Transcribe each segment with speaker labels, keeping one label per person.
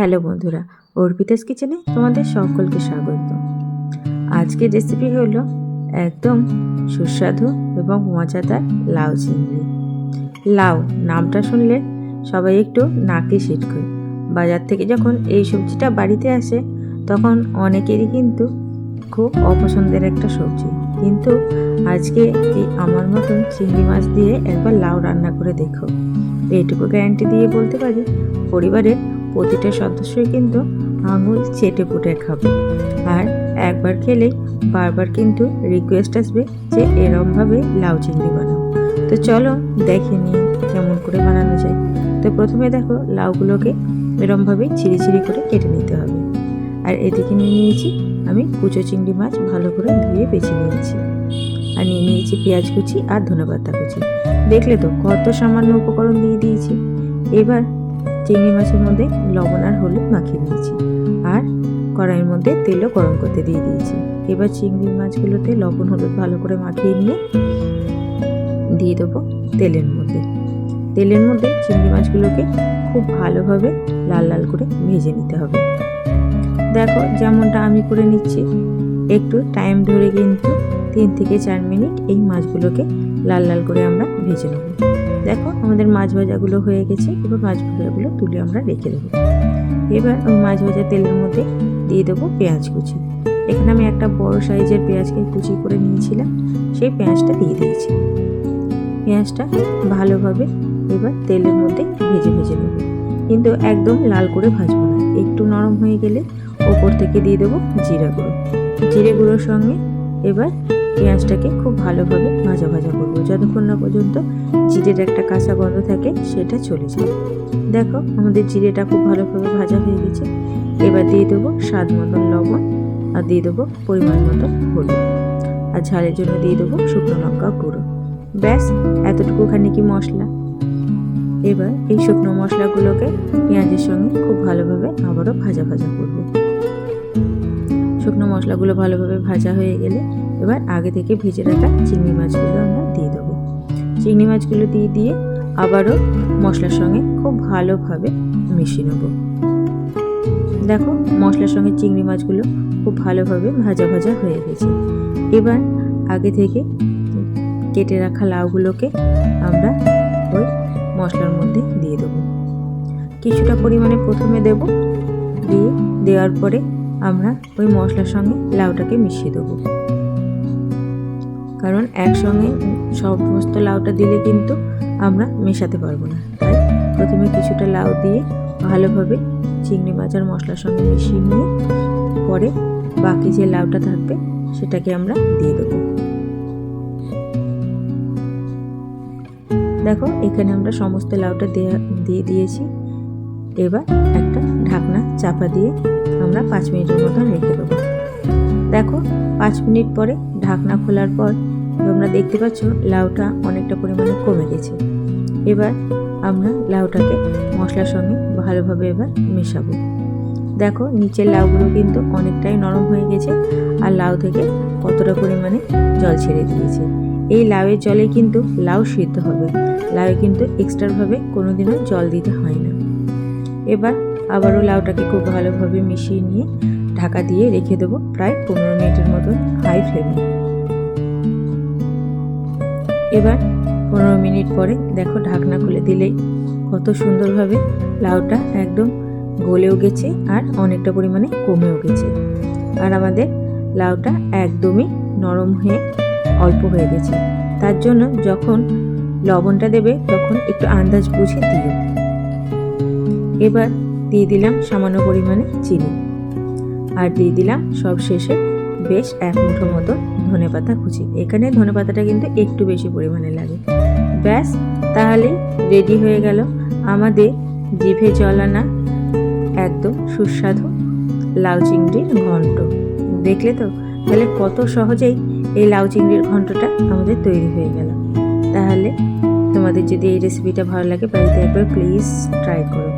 Speaker 1: Hello বন্ধুরা, অর্পিতাস কিচেনে তোমাদের সকলকে স্বাগত। আজকের রেসিপি হলো একদম সুস্বাদু এবং মজাদার লাউ চিংড়ি। লাউ নামটা শুনলে সবাই একটু নাকে ছিটকে। বাজার থেকে যখন এই সবজিটা বাড়িতে আসে তখন অনেকেরই কিন্তু খুব অপছন্দের একটা সবজি, কিন্তু আজকে এই আমার মতন চিংড়ি মাছ দিয়ে একবার লাউ রান্না করে দেখো। এইটুকু গ্যারান্টি দিয়ে বলতে পারি পরিবারের প্রতিটা সদস্যই কিন্তু আঙুল চেটে পুটে খাবে, আর একবার খেলেই বারবার কিন্তু রিকোয়েস্ট আসবে যে এরমভাবে লাউ চিংড়ি বানাও। তো চলো দেখে নিই কেমন করে বানানো যায়। তো প্রথমে দেখো লাউগুলোকে এরমভাবে ছিঁড়ি ছিঁড়ি করে কেটে নিতে হবে। আর এদিকে নিয়ে নিয়েছি আমি কুচো চিংড়ি মাছ, ভালো করে ধুয়ে বেছে নিয়েছি। আর নিয়ে নিয়েছি পেঁয়াজ কুচি আর ধনেপাতা কুচি। দেখলে তো কত সামান্য উপকরণ দিয়ে দিয়েছি। এবার চিংড়ি মাছের মধ্যে লবণ আর হলুদ মাখিয়ে নিয়েছি, আর কড়াইয়ের মধ্যে তেলও গরম করতে দিয়ে দিয়েছি। এবার চিংড়ি মাছগুলোতে লবণ হলুদ ভালো করে মাখিয়ে নিয়ে দিয়ে দেবো তেলের মধ্যে। তেলের মধ্যে চিংড়ি মাছগুলোকে খুব ভালোভাবে লাল লাল করে ভেজে নিতে হবে। দেখো যেমনটা আমি করে নিচ্ছি, একটু টাইম ধরে কিন্তু 3 থেকে 4 মিনিট এই মাছগুলোকে লাল লাল করে আমরা ভেজে নেব। দেখো আমাদের মাছ ভাজাগুলো হয়ে গেছে। এবার মাছ ভাজাগুলো তুলে আমরা রেখে দেবো। এবার ওই মাছ ভাজা তেলের মধ্যে দিয়ে দেবো পেঁয়াজ কুচি। এখানে আমি একটা বড় সাইজের পেঁয়াজকে কুচি করে নিয়েছিলাম, সেই পেঁয়াজটা দিয়ে দিয়েছি। পেঁয়াজটা ভালোভাবে এবার তেলের মধ্যে ভেজে ভেজে নেব, কিন্তু একদম লাল করে ভাজবো না। একটু নরম হয়ে গেলে ওপর থেকে দিয়ে দেবো জিরা গুঁড়ো। জিরে গুঁড়োর সঙ্গে এবার পেঁয়াজটাকে খুব ভালোভাবে ভাজা ভাজা করবো, যতক্ষণ না পর্যন্ত জিরের একটা কাঁচা গন্ধ থাকে সেটা চলে যায়। দেখো আমাদের জিরেটা খুব ভালোভাবে ভাজা হয়ে গেছে। এবার দিয়ে দেবো স্বাদ মতন লবণ, আর দিয়ে দেবো পরিমাণ মতন হলুদ, আর ঝালের জন্য দিয়ে দেবো শুকনো লঙ্কা গুঁড়ো। ব্যাস এতটুকুখানি কি মশলা। এবার এই শুকনো মশলাগুলোকে পেঁয়াজের সঙ্গে খুব ভালোভাবে আবারও ভাজা ভাজা করবো। শুকনো মশলাগুলো ভালোভাবে ভাজা হয়ে গেলে এবার আগে থেকে ভেজে রাখা চিংড়ি মাছগুলো আমরা দিয়ে দেবো। চিংড়ি মাছগুলো দিয়ে আবারও মশলার সঙ্গে খুব ভালোভাবে মিশিয়ে নেব। দেখো মশলার সঙ্গে চিংড়ি মাছগুলো খুব ভালোভাবে ভাজা ভাজা হয়ে গেছে। এবার আগে থেকে কেটে রাখা লাউগুলোকে আমরা ওই মশলার মধ্যে দিয়ে দেবো। কিছুটা পরিমাণে প্রথমে দেব, দেওয়ার পরে আমরা ওই মশলার সঙ্গে লাউটাকে মিশিয়ে দেবো, কারণ একসঙ্গে সমস্ত লাউটা দিলে কিন্তু আমরা মেশাতে পারবো না। তাই প্রথমে কিছুটা লাউ দিয়ে ভালোভাবে চিংড়ি মাছ আর মশলার সঙ্গে মিশিয়ে নিয়ে পরে বাকি যে লাউটা থাকবে সেটাকে আমরা দিয়ে দেবো। দেখো এখানে আমরা সমস্ত লাউটা দিয়ে দিয়েছি। এবার একটা ঢাকনা চাপা দিয়ে আমরা 5 মিনিটের মতন রেখে দেবো। দেখো 5 মিনিট পরে ঢাকনা খোলার পর তোমরা দেখতে পাচ্ছ লাউটা অনেকটা পরিমাণে কমে গেছে। এবার আমরা লাউটাকে মশলার সঙ্গে ভালোভাবে এবার মেশাবো। দেখো নিচের লাউগুলো কিন্তু অনেকটাই নরম হয়ে গেছে, আর লাউ থেকে কতটা পরিমাণে জল ছেড়ে দিয়েছে। এই লাউয়ের জলে কিন্তু লাউ সিদ্ধ হবে, লাউয়ে কিন্তু এক্সট্রাভাবে কোনোদিনও জল দিতে হয় না। এবার আবারও লাউটাকে খুব ভালোভাবে মিশিয়ে নিয়ে ঢাকা দিয়ে রেখে দেবো প্রায় 15 মিনিটের মতন হাই ফ্লেমে। এবার 15 মিনিট পরে দেখো ঢাকনা খুলে দিলেই কত সুন্দরভাবে লাউটা একদম গলেও গেছে আর অনেকটা পরিমাণে কমেও গেছে, আর আমাদের লাউটা একদমই নরম হয়ে অল্প হয়ে গেছে। তার জন্য যখন লবণটা দেবে তখন একটু আন্দাজ বুঝে দিও। এবার দিয়ে দিলাম সামান্য পরিমাণে চিনি, আর দিয়ে দিলাম সব শেষে বেশ 1 মুঠো মতো ধনেপাতা কুচি। এখানে ধনেপাতাটা কিন্তু একটু বেশি পরিমাণে লাগে। ব্যাস তাহলে রেডি হয়ে গেল আমাদের জিভে জল আনা একদম সুস্বাদু লাউ চিংড়ির ঘন্ট। দেখলে তো তাহলে কত সহজেই এই লাউ চিংড়ির ঘন্টটা আমাদের তৈরি হয়ে গেল। তাহলে তোমাদের যদি এই রেসিপিটা ভালো লাগে বাড়িতে একবার প্লিজ ট্রাই করো,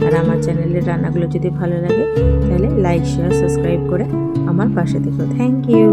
Speaker 1: আর আমার চ্যানেলের রান্নাগুলো যদি ভালো লাগে তাহলে লাইক শেয়ার সাবস্ক্রাইব করে আমার পাশে থেকো। Thank you.